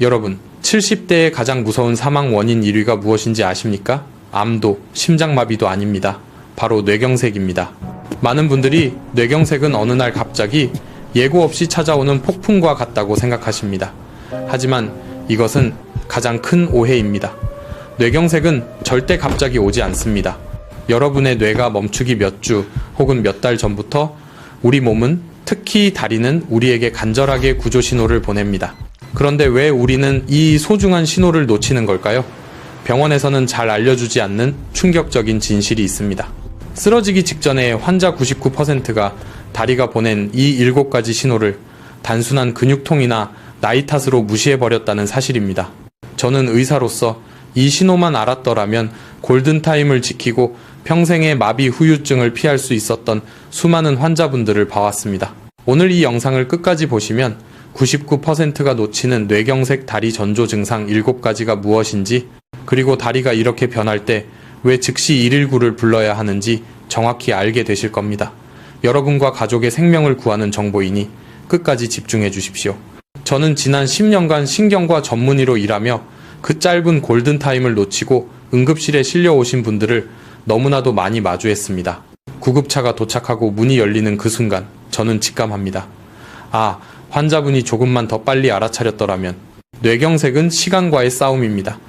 여러분, 70대의 가장 무서운 사망 원인 1위가 무엇인지 아십니까? 암도, 심장마비도 아닙니다. 바로 뇌경색입니다. 많은 분들이 뇌경색은 어느 날 갑자기 예고 없이 찾아오는 폭풍과 같다고 생각하십니다. 하지만 이것은 가장 큰 오해입니다. 뇌경색은 절대 갑자기 오지 않습니다. 여러분의 뇌가 멈추기 몇 주 혹은 몇 달 전부터 우리 몸은, 특히 다리는 우리에게 간절하게 구조 신호를 보냅니다. 그런데 왜 우리는 이 소중한 신호를 놓치는 걸까요? 병원에서는 잘 알려주지 않는 충격적인 진실이 있습니다. 쓰러지기 직전에 환자 99%가 다리가 보낸 이 7가지 신호를 단순한 근육통이나 나이 탓으로 무시해버렸다는 사실입니다. 저는 의사로서 이 신호만 알았더라면 골든타임을 지키고 평생의 마비 후유증을 피할 수 있었던 수많은 환자분들을 봐왔습니다. 오늘 이 영상을 끝까지 보시면 99%가 놓치는 뇌경색 다리 전조 증상 7가지가 무엇인지, 그리고 다리가 이렇게 변할 때 왜 즉시 119를 불러야 하는지 정확히 알게 되실 겁니다. 여러분과 가족의 생명을 구하는 정보이니 끝까지 집중해 주십시오. 저는 지난 10년간 신경과 전문의로 일하며 그 짧은 골든타임을 놓치고 응급실에 실려오신 분들을 너무나도 많이 마주했습니다. 구급차가 도착하고 문이 열리는 그 순간 저는 직감합니다. 아, 환자분이 조금만 더 빨리 알아차렸더라면. 뇌경색은 시간과의 싸움입니다.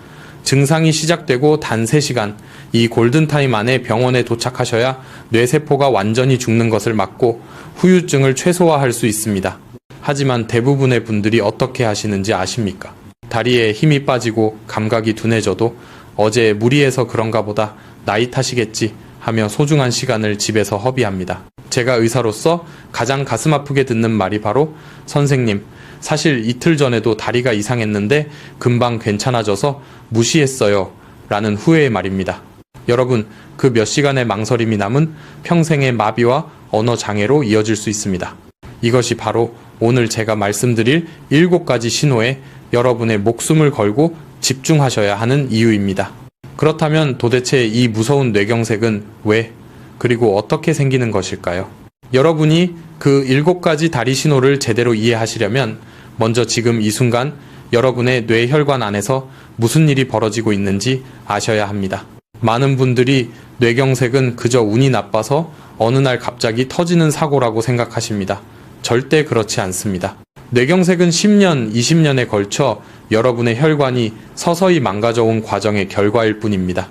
증상이 시작되고 단 3시간, 이 골든타임 안에 병원에 도착하셔야 뇌세포가 완전히 죽는 것을 막고 후유증을 최소화할 수 있습니다. 하지만 대부분의 분들이 어떻게 하시는지 아십니까? 다리에 힘이 빠지고 감각이 둔해져도 어제 무리해서 그런가 보다, 나이 탓이겠지 하며 소중한 시간을 집에서 허비합니다. 제가 의사로서 가장 가슴 아프게 듣는 말이 바로 선생님, 사실 이틀 전에도 다리가 이상했는데 금방 괜찮아져서 무시했어요 라는 후회의 말입니다. 여러분, 그 몇 시간의 망설임이 남은 평생의 마비와 언어 장애로 이어질 수 있습니다. 이것이 바로 오늘 제가 말씀드릴 7가지 신호에 여러분의 목숨을 걸고 집중하셔야 하는 이유입니다. 그렇다면 도대체 이 무서운 뇌경색은 왜, 그리고 어떻게 생기는 것일까요? 여러분이 그 7가지 다리 신호를 제대로 이해하시려면 먼저 지금 이 순간 여러분의 뇌혈관 안에서 무슨 일이 벌어지고 있는지 아셔야 합니다. 많은 분들이 뇌경색은 그저 운이 나빠서 어느 날 갑자기 터지는 사고라고 생각하십니다. 절대 그렇지 않습니다. 뇌경색은 10년, 20년에 걸쳐 여러분의 혈관이 서서히 망가져온 과정의 결과일 뿐입니다.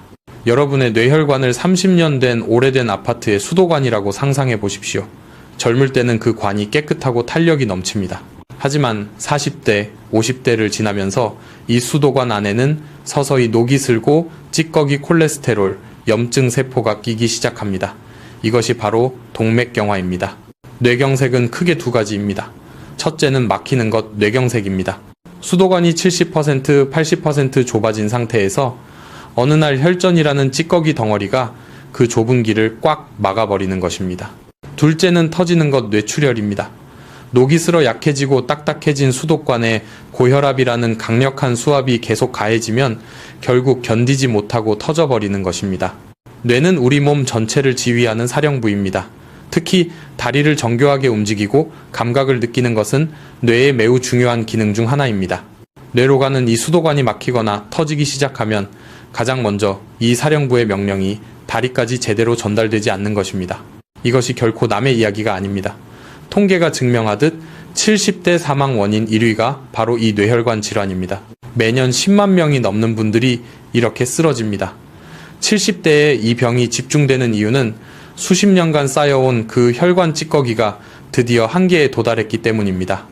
여러분의 뇌혈관을 30년 된 오래된 아파트의 수도관이라고 상상해 보십시오. 젊을 때는 그 관이 깨끗하고 탄력이 넘칩니다. 하지만 40대, 50대를 지나면서 이 수도관 안에는 서서히 녹이 슬고 찌꺼기 콜레스테롤, 염증 세포가 끼기 시작합니다. 이것이 바로 동맥경화입니다. 뇌경색은 크게 2가지입니다. 첫째는 막히는 것, 뇌경색입니다. 수도관이 70%, 80% 좁아진 상태에서 어느 날 혈전이라는 찌꺼기 덩어리가 그 좁은 길을 꽉 막아버리는 것입니다. 둘째는 터지는 것, 뇌출혈입니다. 녹이 슬어 약해지고 딱딱해진 수도관에 고혈압이라는 강력한 수압이 계속 가해지면 결국 견디지 못하고 터져버리는 것입니다. 뇌는 우리 몸 전체를 지휘하는 사령부입니다. 특히 다리를 정교하게 움직이고 감각을 느끼는 것은 뇌의 매우 중요한 기능 중 하나입니다. 뇌로 가는 이 수도관이 막히거나 터지기 시작하면 가장 먼저 이 사령부의 명령이 다리까지 제대로 전달되지 않는 것입니다. 이것이 결코 남의 이야기가 아닙니다. 통계가 증명하듯 70대 사망 원인 1위가 바로 이 뇌혈관 질환입니다. 매년 10만 명이 넘는 분들이 이렇게 쓰러집니다. 70대에 이 병이 집중되는 이유는 수십 년간 쌓여온 그 혈관 찌꺼기가 드디어 한계에 도달했기 때문입니다.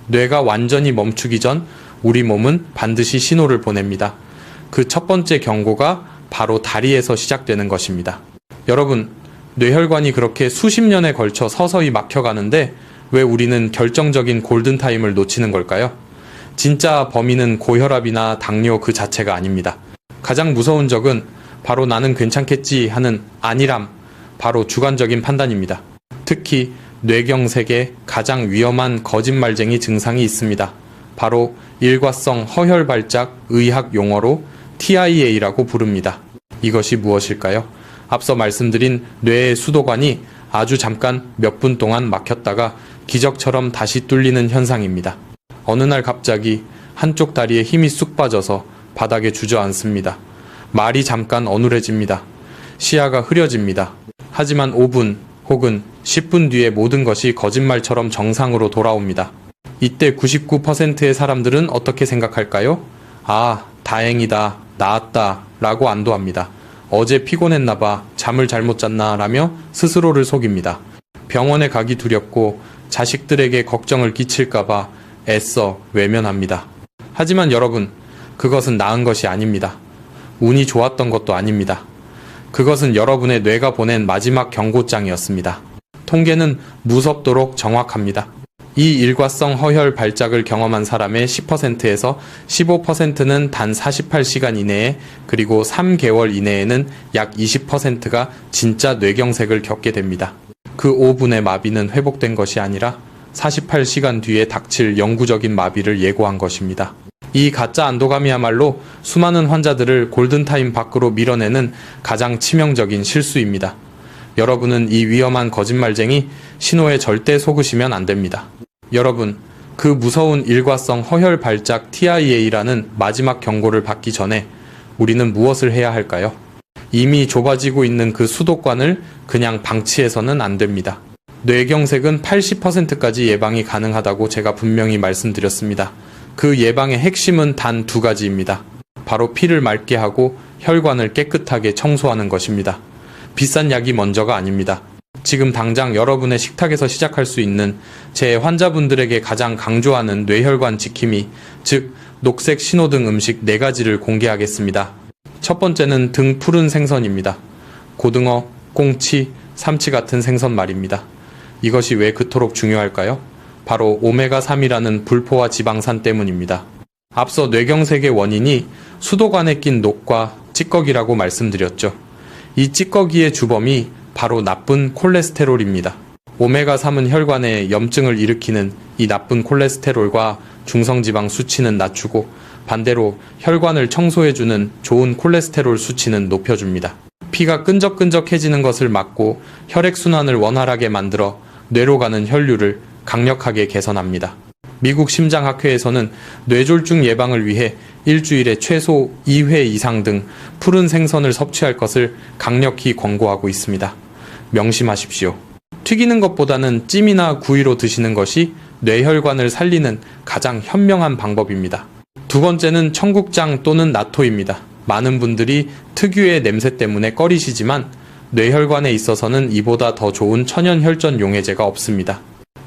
뇌가 완전히 멈추기 전 우리 몸은 반드시 신호를 보냅니다. 그 첫 번째 경고가 바로 다리에서 시작되는 것입니다. 여러분, 뇌혈관이 그렇게 수십 년에 걸쳐 서서히 막혀가는데 왜 우리는 결정적인 골든타임을 놓치는 걸까요? 진짜 범인은 고혈압이나 당뇨 그 자체가 아닙니다. 가장 무서운 적은 바로 나는 괜찮겠지 하는 안일함, 바로 주관적인 판단입니다. 특히 뇌경색에 가장 위험한 거짓말쟁이 증상이 있습니다. 바로 일과성 허혈 발작, 의학 용어로 TIA라고 부릅니다. 이것이 무엇일까요? 앞서 말씀드린 뇌의 수도관이 아주 잠깐 몇 분 동안 막혔다가 기적처럼 다시 뚫리는 현상입니다. 어느 날 갑자기 한쪽 다리에 힘이 쑥 빠져서 바닥에 주저앉습니다. 말이 잠깐 어눌해집니다. 시야가 흐려집니다. 하지만 5분 혹은 10분 뒤에 모든 것이 거짓말처럼 정상으로 돌아옵니다. 이때 99%의 사람들은 어떻게 생각할까요? 아, 다행이다, 나았다 라고 안도합니다. 어제 피곤했나봐, 잠을 잘못 잤나 라며 스스로를 속입니다. 병원에 가기 두렵고 자식들에게 걱정을 끼칠까봐 애써 외면합니다. 하지만 여러분, 그것은 나은 것이 아닙니다. 운이 좋았던 것도 아닙니다. 그것은 여러분의 뇌가 보낸 마지막 경고장이었습니다. 통계는 무섭도록 정확합니다. 이 일과성 허혈 발작을 경험한 사람의 10%에서 15%는 단 48시간 이내에, 그리고 3개월 이내에는 약 20%가 진짜 뇌경색을 겪게 됩니다. 그 5분의 마비는 회복된 것이 아니라 48시간 뒤에 닥칠 영구적인 마비를 예고한 것입니다. 이 가짜 안도감이야말로 수많은 환자들을 골든타임 밖으로 밀어내는 가장 치명적인 실수입니다. 여러분은 이 위험한 거짓말쟁이 신호에 절대 속으시면 안 됩니다. 여러분, 그 무서운 일과성 허혈 발작 TIA라는 마지막 경고를 받기 전에 우리는 무엇을 해야 할까요? 이미 좁아지고 있는 그 수도관을 그냥 방치해서는 안 됩니다. 뇌경색은 80%까지 예방이 가능하다고 제가 분명히 말씀드렸습니다. 그 예방의 핵심은 단 2가지입니다. 바로 피를 맑게 하고 혈관을 깨끗하게 청소하는 것입니다. 비싼 약이 먼저가 아닙니다. 지금 당장 여러분의 식탁에서 시작할 수 있는 제 환자분들에게 가장 강조하는 뇌혈관 지킴이, 즉 녹색 신호등 음식 4가지를 공개하겠습니다. 첫 번째는 등 푸른 생선입니다. 고등어, 꽁치, 삼치 같은 생선 말입니다. 이것이 왜 그토록 중요할까요? 바로 오메가3이라는 불포화 지방산 때문입니다. 앞서 뇌경색의 원인이 수도관에 낀 녹과 찌꺼기라고 말씀드렸죠. 이 찌꺼기의 주범이 바로 나쁜 콜레스테롤입니다. 오메가3은 혈관에 염증을 일으키는 이 나쁜 콜레스테롤과 중성지방 수치는 낮추고, 반대로 혈관을 청소해주는 좋은 콜레스테롤 수치는 높여줍니다. 피가 끈적끈적해지는 것을 막고 혈액순환을 원활하게 만들어 뇌로 가는 혈류를 강력하게 개선합니다. 미국 심장학회에서는 뇌졸중 예방을 위해 일주일에 최소 2회 이상 등 푸른 생선을 섭취할 것을 강력히 권고하고 있습니다. 명심하십시오. 튀기는 것보다는 찜이나 구이로 드시는 것이 뇌혈관을 살리는 가장 현명한 방법입니다. 두 번째는 청국장 또는 나토입니다. 많은 분들이 특유의 냄새 때문에 꺼리시지만 뇌혈관에 있어서는 이보다 더 좋은 천연 혈전 용해제가 없습니다.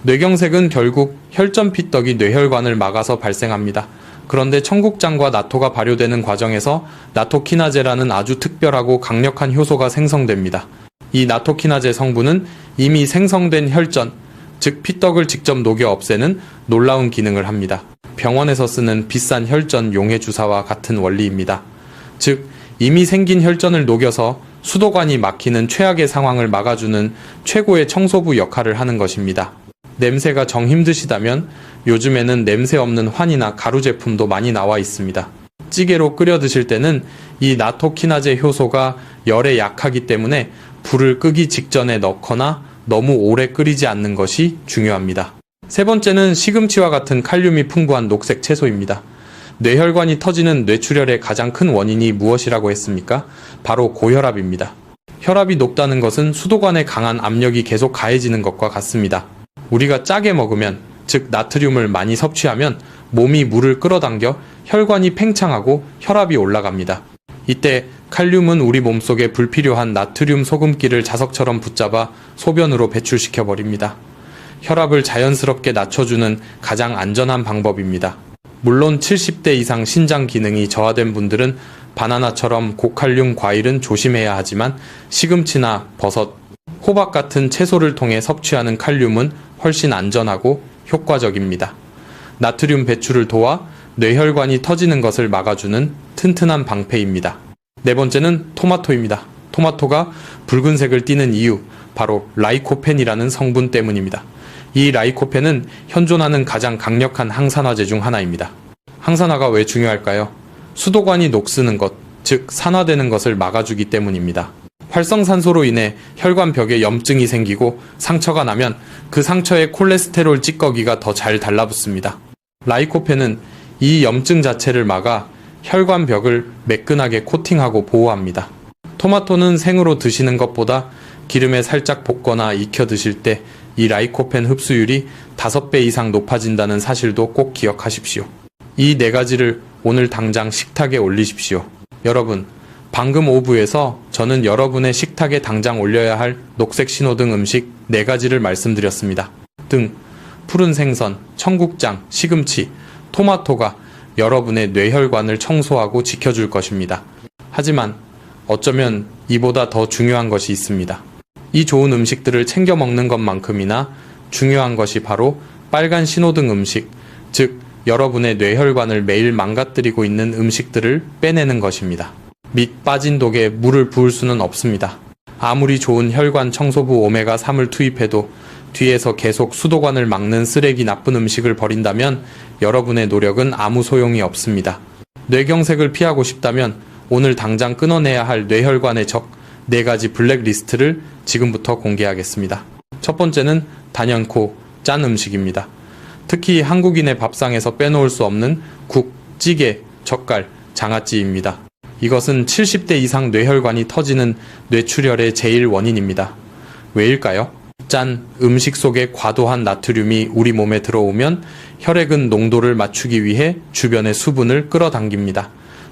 뇌경색은 결국 혈전 피떡이 뇌혈관을 막아서 발생합니다. 그런데 청국장과 나토가 발효되는 과정에서 나토키나제라는 아주 특별하고 강력한 효소가 생성됩니다. 이 나토키나제 성분은 이미 생성된 혈전, 즉 피떡을 직접 녹여 없애는 놀라운 기능을 합니다. 병원에서 쓰는 비싼 혈전 용해 주사와 같은 원리입니다. 즉 이미 생긴 혈전을 녹여서 수도관이 막히는 최악의 상황을 막아주는 최고의 청소부 역할을 하는 것입니다. 냄새가 정 힘드시다면 요즘에는 냄새 없는 환이나 가루 제품도 많이 나와 있습니다. 찌개로 끓여 드실 때는 이 나토키나제 효소가 열에 약하기 때문에 불을 끄기 직전에 넣거나 너무 오래 끓이지 않는 것이 중요합니다. 세 번째는 시금치와 같은 칼륨이 풍부한 녹색 채소입니다. 뇌혈관이 터지는 뇌출혈의 가장 큰 원인이 무엇이라고 했습니까? 바로 고혈압입니다. 혈압이 높다는 것은 수도관에 강한 압력이 계속 가해지는 것과 같습니다. 우리가 짜게 먹으면, 즉 나트륨을 많이 섭취하면 몸이 물을 끌어당겨 혈관이 팽창하고 혈압이 올라갑니다. 이때 칼륨은 우리 몸속에 불필요한 나트륨 소금기를 자석처럼 붙잡아 소변으로 배출시켜 버립니다. 혈압을 자연스럽게 낮춰주는 가장 안전한 방법입니다. 물론 70대 이상 신장 기능이 저하된 분들은 바나나처럼 고칼륨 과일은 조심해야 하지만 시금치나 버섯, 호박 같은 채소를 통해 섭취하는 칼륨은 훨씬 안전하고 효과적입니다. 나트륨 배출을 도와 뇌혈관이 터지는 것을 막아주는 튼튼한 방패입니다. 네 번째는 토마토입니다. 토마토가 붉은색을 띠는 이유, 바로 라이코펜이라는 성분 때문입니다. 이 라이코펜은 현존하는 가장 강력한 항산화제 중 하나입니다. 항산화가 왜 중요할까요? 수도관이 녹쓰는 것, 즉 산화되는 것을 막아주기 때문입니다. 활성산소로 인해 혈관벽에 염증이 생기고 상처가 나면 그 상처에 콜레스테롤 찌꺼기가 더 잘 달라붙습니다. 라이코펜은 이 염증 자체를 막아 혈관벽을 매끈하게 코팅하고 보호합니다. 토마토는 생으로 드시는 것보다 기름에 살짝 볶거나 익혀 드실 때 이 라이코펜 흡수율이 5배 이상 높아진다는 사실도 꼭 기억하십시오. 이 4가지를 오늘 당장 식탁에 올리십시오. 여러분, 방금 오브에서 저는 여러분의 식탁에 당장 올려야 할 녹색 신호등 음식 4가지를 말씀드렸습니다. 등, 푸른 생선, 청국장, 시금치, 토마토가 여러분의 뇌혈관을 청소하고 지켜줄 것입니다. 하지만 어쩌면 이보다 더 중요한 것이 있습니다. 이 좋은 음식들을 챙겨 먹는 것만큼이나 중요한 것이 바로 빨간 신호등 음식, 즉 여러분의 뇌혈관을 매일 망가뜨리고 있는 음식들을 빼내는 것입니다. 밑 빠진 독에 물을 부을 수는 없습니다. 아무리 좋은 혈관 청소부 오메가3을 투입해도 뒤에서 계속 수도관을 막는 쓰레기 나쁜 음식을 버린다면 여러분의 노력은 아무 소용이 없습니다. 뇌경색을 피하고 싶다면 오늘 당장 끊어내야 할 뇌혈관의 적 4가지 블랙리스트를 지금부터 공개하겠습니다. 첫 번째는 단연코 짠 음식입니다. 특히 한국인의 밥상에서 빼놓을 수 없는 국, 찌개, 젓갈, 장아찌입니다. 이것은 70대 이상 뇌혈관이 터지는 뇌출혈의 제일 원인입니다. 왜일까요? 짠, 음식 속에 과도한 나트륨이 우리 몸에 들어오면 혈액은 농도를 맞추기 위해 주변의 수분을 끌어당깁니다.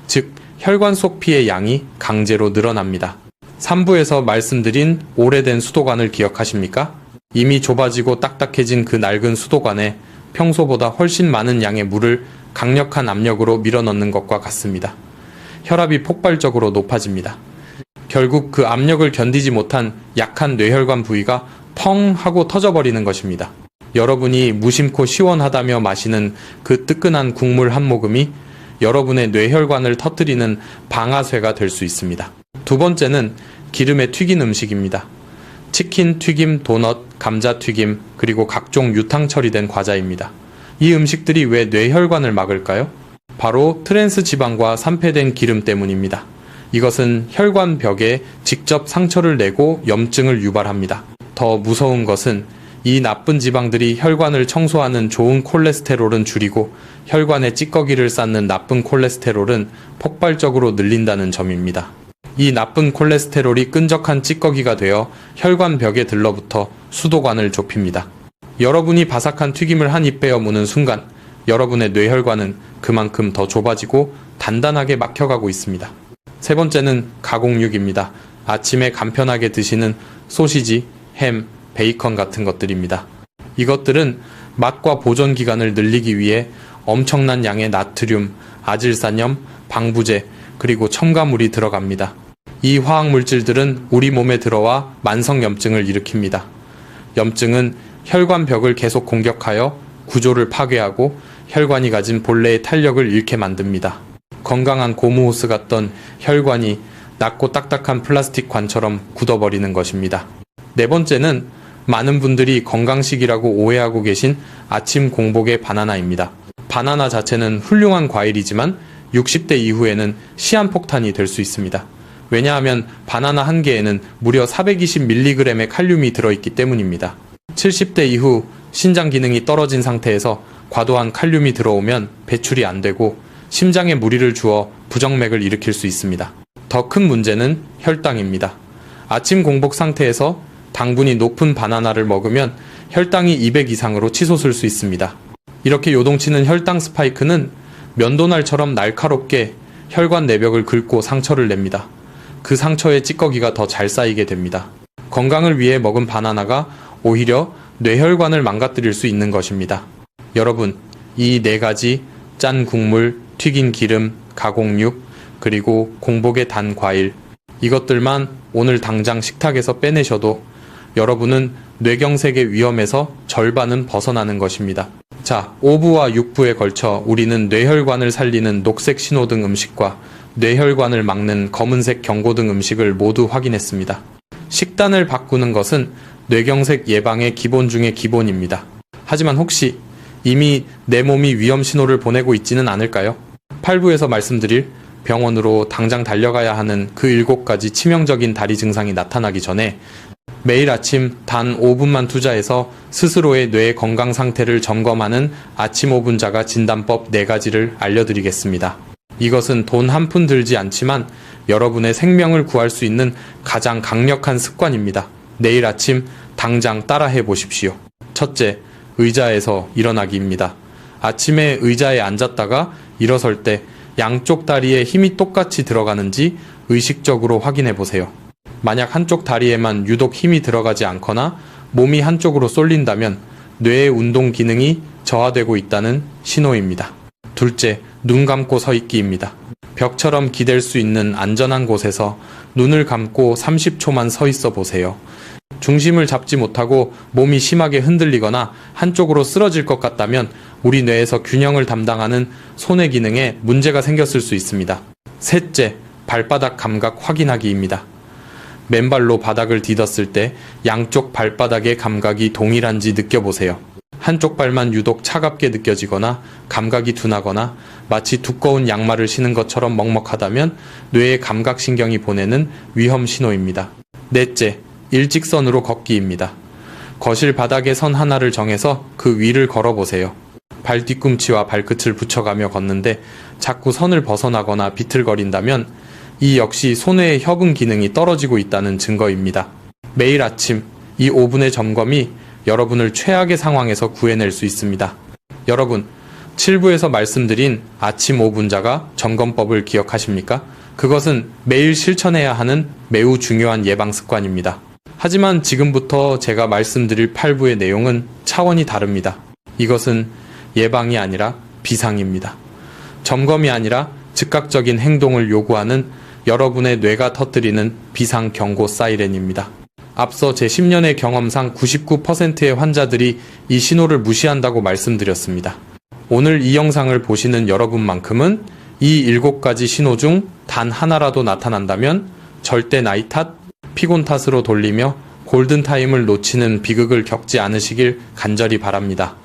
즉, 혈관 속 피의 양이 강제로 늘어납니다. 3부에서 말씀드린 오래된 수도관을 기억하십니까? 이미 좁아지고 딱딱해진 그 낡은 수도관에 평소보다 훨씬 많은 양의 물을 강력한 압력으로 밀어넣는 것과 같습니다. 혈압이 폭발적으로 높아집니다. 결국 그 압력을 견디지 못한 약한 뇌혈관 부위가 펑 하고 터져버리는 것입니다. 여러분이 무심코 시원하다며 마시는 그 뜨끈한 국물 한 모금이 여러분의 뇌혈관을 터뜨리는 방아쇠가 될 수 있습니다. 두 번째는 기름에 튀긴 음식입니다. 치킨, 튀김, 도넛, 감자 튀김, 그리고 각종 유탕 처리된 과자입니다. 이 음식들이 왜 뇌혈관을 막을까요? 바로 트랜스 지방과 산패된 기름 때문입니다. 이것은 혈관 벽에 직접 상처를 내고 염증을 유발합니다. 더 무서운 것은 이 나쁜 지방들이 혈관을 청소하는 좋은 콜레스테롤은 줄이고 혈관에 찌꺼기를 쌓는 나쁜 콜레스테롤은 폭발적으로 늘린다는 점입니다. 이 나쁜 콜레스테롤이 끈적한 찌꺼기가 되어 혈관 벽에 들러붙어 수도관을 좁힙니다. 여러분이 바삭한 튀김을 한 입 베어 무는 순간 여러분의 뇌혈관은 그만큼 더 좁아지고 단단하게 막혀가고 있습니다. 세 번째는 가공육입니다. 아침에 간편하게 드시는 소시지, 햄, 베이컨 같은 것들입니다. 이것들은 맛과 보존 기간을 늘리기 위해 엄청난 양의 나트륨, 아질산염, 방부제, 그리고 첨가물이 들어갑니다. 이 화학물질들은 우리 몸에 들어와 만성염증을 일으킵니다. 염증은 혈관벽을 계속 공격하여 구조를 파괴하고 혈관이 가진 본래의 탄력을 잃게 만듭니다. 건강한 고무호스 같던 혈관이 낮고 딱딱한 플라스틱 관처럼 굳어버리는 것입니다. 네 번째는 많은 분들이 건강식이라고 오해하고 계신 아침 공복의 바나나입니다. 바나나 자체는 훌륭한 과일이지만 60대 이후에는 시한폭탄이 될 수 있습니다. 왜냐하면 바나나 한 개에는 무려 420mg의 칼륨이 들어있기 때문입니다. 70대 이후 신장 기능이 떨어진 상태에서 과도한 칼륨이 들어오면 배출이 안 되고 심장에 무리를 주어 부정맥을 일으킬 수 있습니다. 더 큰 문제는 혈당입니다. 아침 공복 상태에서 당분이 높은 바나나를 먹으면 혈당이 200 이상으로 치솟을 수 있습니다. 이렇게 요동치는 혈당 스파이크는 면도날처럼 날카롭게 혈관 내벽을 긁고 상처를 냅니다. 그 상처에 찌꺼기가 더 잘 쌓이게 됩니다. 건강을 위해 먹은 바나나가 오히려 뇌혈관을 망가뜨릴 수 있는 것입니다. 여러분, 이 4가지 짠 국물, 튀긴 기름, 가공육, 그리고 공복의 단 과일, 이것들만 오늘 당장 식탁에서 빼내셔도 여러분은 뇌경색의 위험에서 절반은 벗어나는 것입니다. 자, 5부와 6부에 걸쳐 우리는 뇌혈관을 살리는 녹색 신호등 음식과 뇌혈관을 막는 검은색 경고등 음식을 모두 확인했습니다. 식단을 바꾸는 것은 뇌경색 예방의 기본 중의 기본입니다. 하지만 혹시 이미 내 몸이 위험 신호를 보내고 있지는 않을까요? 8부에서 말씀드릴 병원으로 당장 달려가야 하는 그 7가지 치명적인 다리 증상이 나타나기 전에 매일 아침 단 5분만 투자해서 스스로의 뇌 건강 상태를 점검하는 아침 5분자가 진단법 4가지를 알려드리겠습니다. 이것은 돈 한 푼 들지 않지만 여러분의 생명을 구할 수 있는 가장 강력한 습관입니다. 내일 아침 당장 따라해 보십시오. 첫째, 의자에서 일어나기입니다. 아침에 의자에 앉았다가 일어설 때 양쪽 다리에 힘이 똑같이 들어가는지 의식적으로 확인해 보세요. 만약 한쪽 다리에만 유독 힘이 들어가지 않거나 몸이 한쪽으로 쏠린다면 뇌의 운동 기능이 저하되고 있다는 신호입니다. 둘째, 눈 감고 서 있기입니다. 벽처럼 기댈 수 있는 안전한 곳에서 눈을 감고 30초만 서 있어 보세요. 중심을 잡지 못하고 몸이 심하게 흔들리거나 한쪽으로 쓰러질 것 같다면 우리 뇌에서 균형을 담당하는 손의 기능에 문제가 생겼을 수 있습니다. 셋째, 발바닥 감각 확인하기입니다. 맨발로 바닥을 디뎠을 때 양쪽 발바닥의 감각이 동일한지 느껴보세요. 한쪽 발만 유독 차갑게 느껴지거나 감각이 둔하거나 마치 두꺼운 양말을 신은 것처럼 먹먹하다면 뇌의 감각신경이 보내는 위험 신호입니다. 넷째, 일직선으로 걷기입니다. 거실 바닥에 선 하나를 정해서 그 위를 걸어보세요. 발 뒤꿈치와 발끝을 붙여가며 걷는데 자꾸 선을 벗어나거나 비틀거린다면 이 역시 손의 협응 기능이 떨어지고 있다는 증거입니다. 매일 아침 이 5분의 점검이 여러분을 최악의 상황에서 구해낼 수 있습니다. 여러분, 7부에서 말씀드린 아침 5분자가 점검법을 기억하십니까? 그것은 매일 실천해야 하는 매우 중요한 예방 습관입니다. 하지만 지금부터 제가 말씀드릴 8부의 내용은 차원이 다릅니다. 이것은 예방이 아니라 비상입니다. 점검이 아니라 즉각적인 행동을 요구하는 여러분의 뇌가 터뜨리는 비상 경고 사이렌입니다. 앞서 제 10년의 경험상 99%의 환자들이 이 신호를 무시한다고 말씀드렸습니다. 오늘 이 영상을 보시는 여러분만큼은 이 7가지 신호 중 단 하나라도 나타난다면 절대 나이 탓, 피곤 탓으로 돌리며 골든타임을 놓치는 비극을 겪지 않으시길 간절히 바랍니다.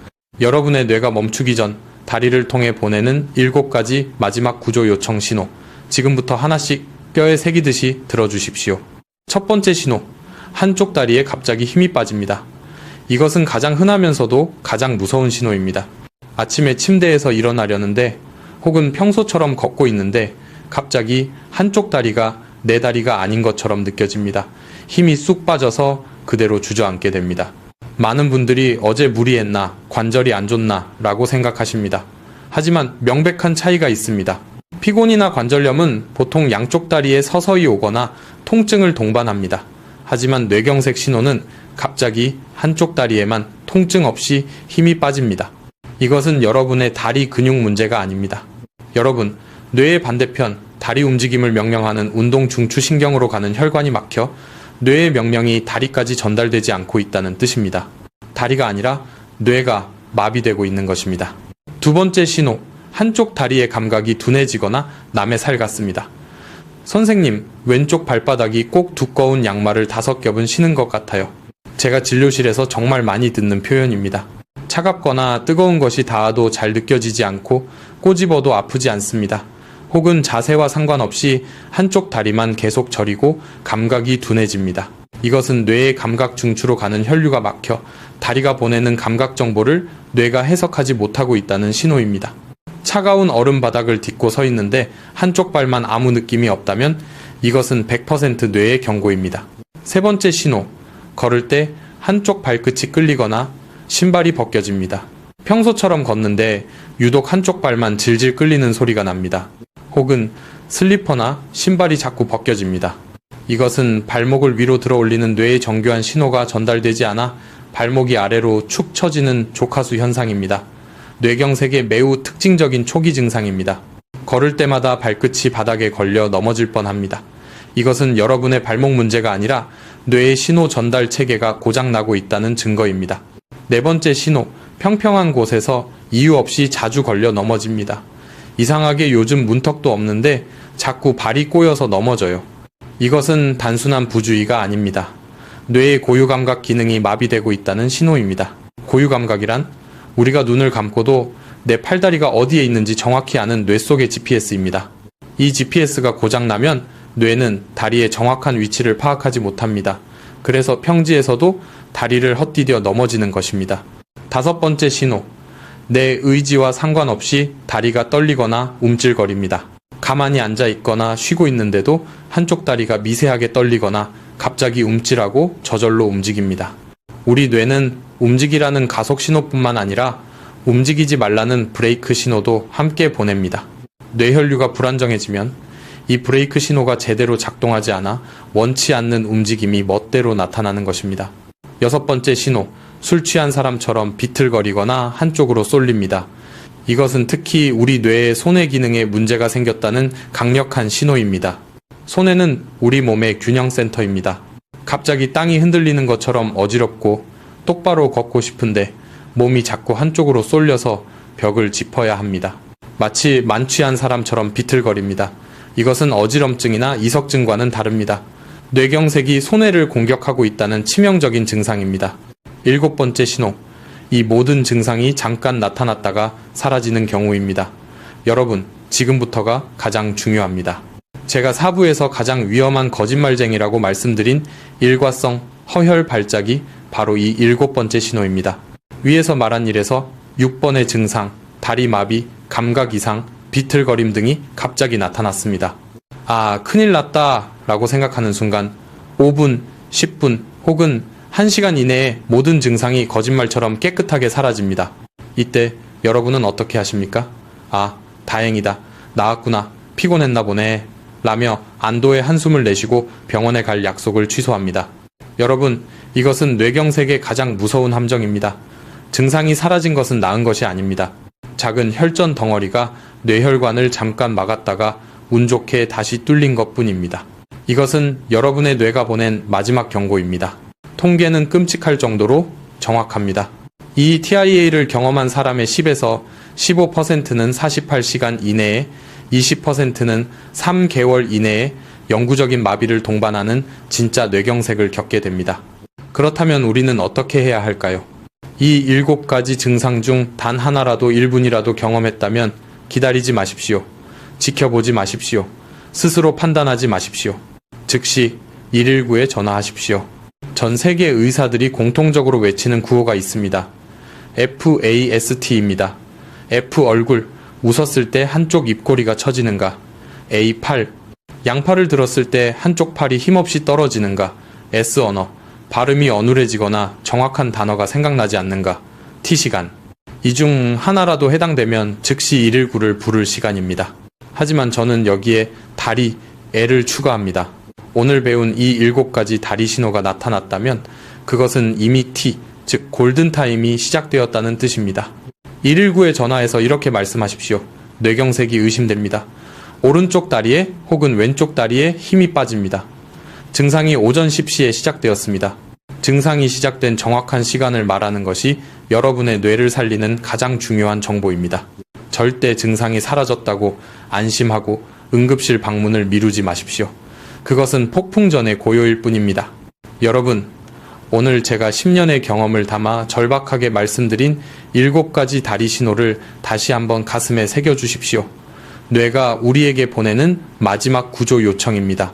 여러분의 뇌가 멈추기 전 다리를 통해 보내는 7가지 마지막 구조 요청 신호, 지금부터 하나씩 뼈에 새기듯이 들어주십시오. 첫 번째 신호, 한쪽 다리에 갑자기 힘이 빠집니다. 이것은 가장 흔하면서도 가장 무서운 신호입니다. 아침에 침대에서 일어나려는데 혹은 평소처럼 걷고 있는데 갑자기 한쪽 다리가 내 다리가 아닌 것처럼 느껴집니다. 힘이 쑥 빠져서 그대로 주저앉게 됩니다. 많은 분들이 어제 무리했나, 관절이 안 좋나 라고 생각하십니다. 하지만 명백한 차이가 있습니다. 피곤이나 관절염은 보통 양쪽 다리에 서서히 오거나 통증을 동반합니다. 하지만 뇌경색 신호는 갑자기 한쪽 다리에만 통증 없이 힘이 빠집니다. 이것은 여러분의 다리 근육 문제가 아닙니다. 여러분, 뇌의 반대편 다리 움직임을 명령하는 운동 중추신경으로 가는 혈관이 막혀 뇌의 명령이 다리까지 전달되지 않고 있다는 뜻입니다. 다리가 아니라 뇌가 마비되고 있는 것입니다. 두 번째 신호, 한쪽 다리의 감각이 둔해지거나 남의 살 같습니다. 선생님, 왼쪽 발바닥이 꼭 두꺼운 양말을 5겹은 신은 것 같아요. 제가 진료실에서 정말 많이 듣는 표현입니다. 차갑거나 뜨거운 것이 닿아도 잘 느껴지지 않고 꼬집어도 아프지 않습니다. 혹은 자세와 상관없이 한쪽 다리만 계속 저리고 감각이 둔해집니다. 이것은 뇌의 감각 중추로 가는 혈류가 막혀 다리가 보내는 감각 정보를 뇌가 해석하지 못하고 있다는 신호입니다. 차가운 얼음 바닥을 딛고 서 있는데 한쪽 발만 아무 느낌이 없다면 이것은 100% 뇌의 경고입니다. 세 번째 신호, 걸을 때 한쪽 발끝이 끌리거나 신발이 벗겨집니다. 평소처럼 걷는데 유독 한쪽 발만 질질 끌리는 소리가 납니다. 혹은 슬리퍼나 신발이 자꾸 벗겨집니다. 이것은 발목을 위로 들어 올리는 뇌의 정교한 신호가 전달되지 않아 발목이 아래로 축 처지는 조카수 현상입니다. 뇌경색의 매우 특징적인 초기 증상입니다. 걸을 때마다 발끝이 바닥에 걸려 넘어질 뻔합니다. 이것은 여러분의 발목 문제가 아니라 뇌의 신호 전달 체계가 고장나고 있다는 증거입니다. 네 번째 신호, 평평한 곳에서 이유 없이 자주 걸려 넘어집니다. 이상하게 요즘 문턱도 없는데 자꾸 발이 꼬여서 넘어져요. 이것은 단순한 부주의가 아닙니다. 뇌의 고유감각 기능이 마비되고 있다는 신호입니다. 고유감각이란 우리가 눈을 감고도 내 팔다리가 어디에 있는지 정확히 아는 뇌 속의 GPS입니다. 이 GPS가 고장나면 뇌는 다리의 정확한 위치를 파악하지 못합니다. 그래서 평지에서도 다리를 헛디뎌 넘어지는 것입니다. 5번째 신호. 내 의지와 상관없이 다리가 떨리거나 움찔거립니다. 가만히 앉아 있거나 쉬고 있는데도 한쪽 다리가 미세하게 떨리거나 갑자기 움찔하고 저절로 움직입니다. 우리 뇌는 움직이라는 가속 신호뿐만 아니라 움직이지 말라는 브레이크 신호도 함께 보냅니다. 뇌혈류가 불안정해지면 이 브레이크 신호가 제대로 작동하지 않아 원치 않는 움직임이 멋대로 나타나는 것입니다. 6번째 신호. 술 취한 사람처럼 비틀거리거나 한쪽으로 쏠립니다. 이것은 특히 우리 뇌의 손해 기능에 문제가 생겼다는 강력한 신호입니다. 손해는 우리 몸의 균형센터입니다. 갑자기 땅이 흔들리는 것처럼 어지럽고 똑바로 걷고 싶은데 몸이 자꾸 한쪽으로 쏠려서 벽을 짚어야 합니다. 마치 만취한 사람처럼 비틀거립니다. 이것은 어지럼증이나 이석증과는 다릅니다. 뇌경색이 손해를 공격하고 있다는 치명적인 증상입니다. 7번째 신호. 이 모든 증상이 잠깐 나타났다가 사라지는 경우입니다. 여러분, 지금부터가 가장 중요합니다. 제가 4부에서 가장 위험한 거짓말쟁이라고 말씀드린 일과성 허혈 발작이 바로 이 7번째 신호입니다. 위에서 말한 일에서 6번의 증상, 다리 마비, 감각 이상, 비틀거림 등이 갑자기 나타났습니다. 아, 큰일 났다 라고 생각하는 순간 5분, 10분 혹은 1시간 이내에 모든 증상이 거짓말처럼 깨끗하게 사라집니다. 이때 여러분은 어떻게 하십니까? 아, 다행이다. 나았구나. 피곤했나 보네. 라며 안도의 한숨을 내쉬고 병원에 갈 약속을 취소합니다. 여러분, 이것은 뇌경색의 가장 무서운 함정입니다. 증상이 사라진 것은 나은 것이 아닙니다. 작은 혈전 덩어리가 뇌혈관을 잠깐 막았다가 운 좋게 다시 뚫린 것뿐입니다. 이것은 여러분의 뇌가 보낸 마지막 경고입니다. 통계는 끔찍할 정도로 정확합니다. 이 TIA를 경험한 사람의 10에서 15%는 48시간 이내에, 20%는 3개월 이내에 영구적인 마비를 동반하는 진짜 뇌경색을 겪게 됩니다. 그렇다면 우리는 어떻게 해야 할까요? 이 7가지 증상 중 단 하나라도 1분이라도 경험했다면 기다리지 마십시오. 지켜보지 마십시오. 스스로 판단하지 마십시오. 즉시 119에 전화하십시오. 전 세계 의사들이 공통적으로 외치는 구호가 있습니다. FAST입니다. F 얼굴, 웃었을 때 한쪽 입꼬리가 처지는가? A 팔, 양팔을 들었을 때 한쪽 팔이 힘없이 떨어지는가? S 언어, 발음이 어눌해지거나 정확한 단어가 생각나지 않는가? T 시간, 이 중 하나라도 해당되면 즉시 119를 부를 시간입니다. 하지만 저는 여기에 다리, L을 추가합니다. 오늘 배운 이 7가지 다리 신호가 나타났다면 그것은 이미 T, 즉 골든타임이 시작되었다는 뜻입니다. 119에 전화해서 이렇게 말씀하십시오. 뇌경색이 의심됩니다. 오른쪽 다리에 혹은 왼쪽 다리에 힘이 빠집니다. 증상이 오전 10시에 시작되었습니다. 증상이 시작된 정확한 시간을 말하는 것이 여러분의 뇌를 살리는 가장 중요한 정보입니다. 절대 증상이 사라졌다고 안심하고 응급실 방문을 미루지 마십시오. 그것은 폭풍전의 고요일 뿐입니다. 여러분, 오늘 제가 10년의 경험을 담아 절박하게 말씀드린 7가지 다리 신호를 다시 한번 가슴에 새겨주십시오. 뇌가 우리에게 보내는 마지막 구조 요청입니다.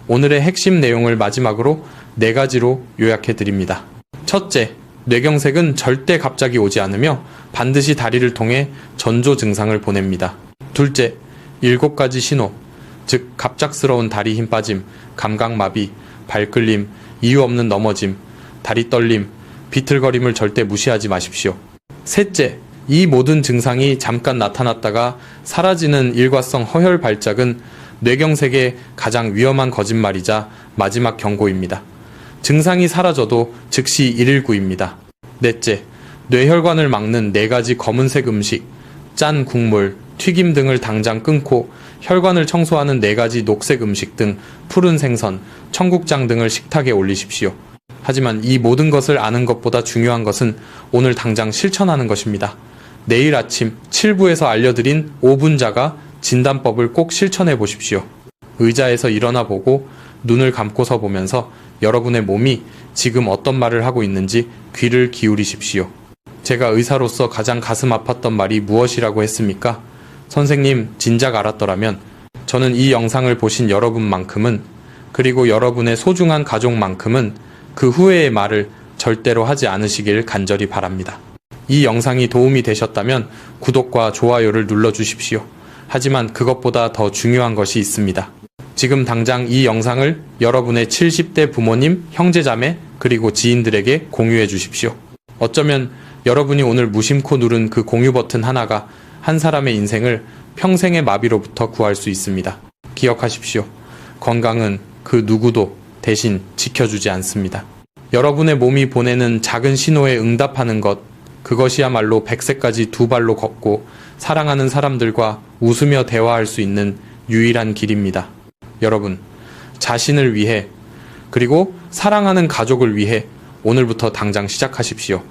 오늘의 핵심 내용을 마지막으로 4가지로 요약해드립니다. 첫째, 뇌경색은 절대 갑자기 오지 않으며 반드시 다리를 통해 전조 증상을 보냅니다. 둘째, 7가지 신호, 즉 갑작스러운 다리 힘 빠짐, 감각마비, 발끌림, 이유 없는 넘어짐, 다리 떨림, 비틀거림을 절대 무시하지 마십시오. 셋째, 이 모든 증상이 잠깐 나타났다가 사라지는 일과성 허혈 발작은 뇌경색의 가장 위험한 거짓말이자 마지막 경고입니다. 증상이 사라져도 즉시 119입니다. 넷째, 뇌혈관을 막는 4가지 검은색 음식, 짠 국물, 튀김 등을 당장 끊고 혈관을 청소하는 4가지 녹색 음식 등 푸른 생선, 청국장 등을 식탁에 올리십시오. 하지만 이 모든 것을 아는 것보다 중요한 것은 오늘 당장 실천하는 것입니다. 내일 아침 7부에서 알려드린 5분자가 진단법을 꼭 실천해 보십시오. 의자에서 일어나 보고 눈을 감고서 보면서 여러분의 몸이 지금 어떤 말을 하고 있는지 귀를 기울이십시오. 제가 의사로서 가장 가슴 아팠던 말이 무엇이라고 했습니까? 선생님, 진작 알았더라면 저는 이 영상을 보신 여러분만큼은, 그리고 여러분의 소중한 가족만큼은 그 후회의 말을 절대로 하지 않으시길 간절히 바랍니다. 이 영상이 도움이 되셨다면 구독과 좋아요를 눌러주십시오. 하지만 그것보다 더 중요한 것이 있습니다. 지금 당장 이 영상을 여러분의 70대 부모님, 형제자매, 그리고 지인들에게 공유해 주십시오. 어쩌면 여러분이 오늘 무심코 누른 그 공유 버튼 하나가 한 사람의 인생을 평생의 마비로부터 구할 수 있습니다. 기억하십시오. 건강은 그 누구도 대신 지켜주지 않습니다. 여러분의 몸이 보내는 작은 신호에 응답하는 것, 그것이야말로 100세까지 두 발로 걷고 사랑하는 사람들과 웃으며 대화할 수 있는 유일한 길입니다. 여러분, 자신을 위해, 그리고 사랑하는 가족을 위해 오늘부터 당장 시작하십시오.